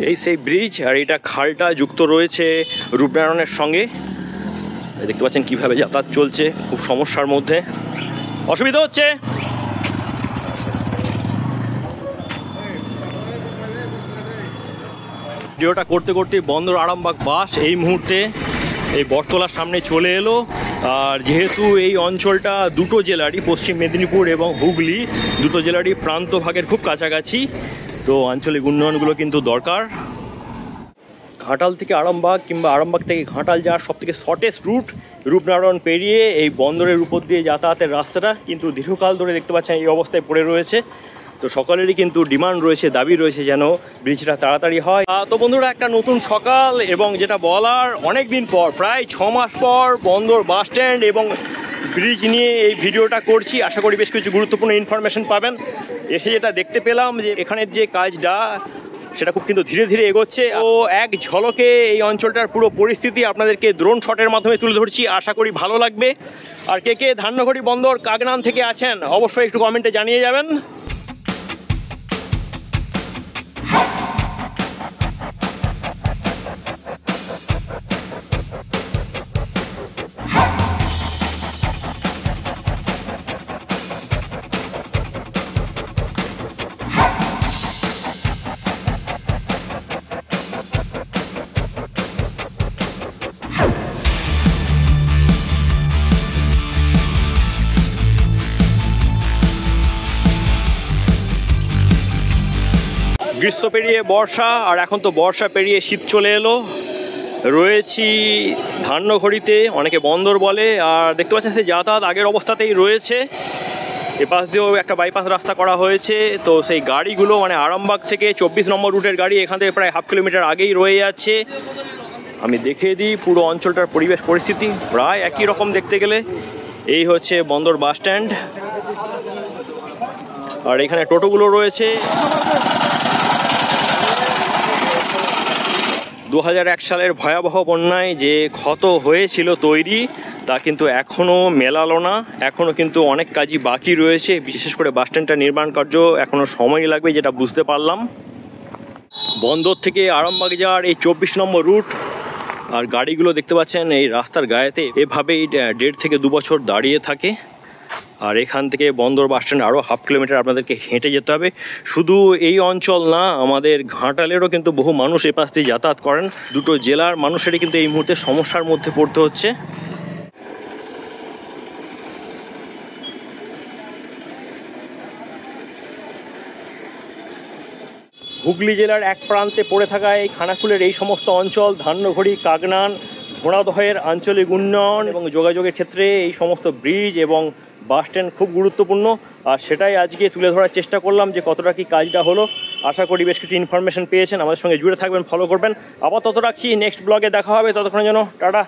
এই সেই ব্রিজ, আর এটা খালটা যুক্ত রয়েছে রূপনারায়ণের সঙ্গে। দেখতে পাচ্ছেন কিভাবে যাতায়াত চলছে, খুব সমস্যার মধ্যে, অসুবিধা হচ্ছে। ভিডিওটা করতে করতে বন্দর আরামবাগ বাস এই মুহূর্তে এই বটতলার সামনে চলে এলো। আর যেহেতু এই অঞ্চলটা দুটো জেলারই, পশ্চিম মেদিনীপুর এবং হুগলি, দুটো জেলারই প্রান্ত ভাগের খুব কাছাকাছি, তো আঞ্চলিক উন্নয়নগুলো কিন্তু দরকার। ঘাটাল থেকে আরামবাগ কিংবা আরামবাগ থেকে ঘাটাল যাওয়ার সবথেকে শর্টেস্ট রুট রূপনারায়ণ পেরিয়ে এই বন্দরের উপর দিয়ে যাতায়াতের রাস্তাটা কিন্তু দীর্ঘকাল ধরে দেখতে পাচ্ছেন এই অবস্থায় পড়ে রয়েছে। তো সকলেরই কিন্তু ডিমান্ড রয়েছে, দাবি রয়েছে যেন ব্রিজটা তাড়াতাড়ি হয়। তো বন্ধুরা, একটা নতুন সকাল এবং যেটা বলার, অনেক দিন পর, প্রায় 6 মাস পর বন্দর বাস স্ট্যান্ড এবং ব্রিজ নিয়ে এই ভিডিওটা করছি। আশা করি বেশ কিছু গুরুত্বপূর্ণ ইনফরমেশন পাবেন। এসে যেটা দেখতে পেলাম যে এখানের যে কাজটা সেটা খুব কিন্তু ধীরে ধীরে এগোচ্ছে। ও এক ঝলকে এই অঞ্চলটার পুরো পরিস্থিতি আপনাদেরকে ড্রোন শটের মাধ্যমে তুলে ধরছি, আশা করি ভালো লাগবে। আর কে কে ধান্যঘড়ি বন্দর কাগনান থেকে আছেন অবশ্যই একটু কমেন্টে জানিয়ে যাবেন। গ্রীষ্ম পেরিয়ে বর্ষা, আর এখন তো বর্ষা পেরিয়ে শীত চলে এলো। রয়েছি ধান্যঘড়িতে, অনেকে বন্দর বলে। আর দেখতে পাচ্ছেন সেই যাতায়াত আগের অবস্থাতেই রয়েছে। এপাশ দিয়েও একটা বাইপাস রাস্তা করা হয়েছে। তো সেই গাড়িগুলো মানে আরামবাগ থেকে 24 নম্বর রুটের গাড়ি এখান থেকে প্রায় হাফ কিলোমিটার আগেই রয়ে যাচ্ছে। আমি দেখিয়ে দিই পুরো অঞ্চলটার পরিবেশ পরিস্থিতি, প্রায় একই রকম দেখতে গেলে। এই হচ্ছে বন্দর বাস স্ট্যান্ড, আর এখানে টোটোগুলো রয়েছে। 2001 সালের ভয়াবহ বন্যায় যে ক্ষত হয়েছিল তৈরি, তা কিন্তু এখনও মেলালো না। এখনও কিন্তু অনেক কাজই বাকি রয়েছে, বিশেষ করে বাস স্ট্যান্ডটা নির্মাণ কার্য এখনও সময় লাগবে, যেটা বুঝতে পারলাম। বন্দর থেকে আরামবাগ যাওয়ার এই 24 নম্বর রুট, আর গাড়িগুলো দেখতে পাচ্ছেন এই রাস্তার গায়েতে এভাবেই 1.5 থেকে 2 বছর দাঁড়িয়ে থাকে। আর এখান থেকে বন্দর বাস স্ট্যান্ড আরও হাফ কিলোমিটার আপনাদেরকে হেঁটে যেতে হবে। শুধু এই অঞ্চল না, আমাদের ঘাটালেরও কিন্তু বহু মানুষ এ পাশ দিয়ে যাতায়াত করেন। দুটো জেলার মানুষেরই কিন্তু এই মুহূর্তে সমস্যার মধ্যে পড়তে হচ্ছে। হুগলি জেলার এক প্রান্তে পড়ে থাকা এই খানাকুলের এই সমস্ত অঞ্চল, ধান্যঘড়ি, কাগনান, ঘোড়াদহের আঞ্চলিক উন্নয়ন এবং যোগাযোগের ক্ষেত্রে এই সমস্ত ব্রিজ এবং বাস স্ট্যান্ড খুব গুরুত্বপূর্ণ। আর সেটাই আজকে তুলে ধরার চেষ্টা করলাম যে কতটা কি কাজটা হলো। আশা করি বেশ কিছু ইনফরমেশন পেয়েছেন। আমাদের সঙ্গে জুড়ে থাকবেন, ফলো করবেন। আপাতত রাখছি, নেক্সট ব্লগে দেখা হবে। ততক্ষণের জন্য টাটা।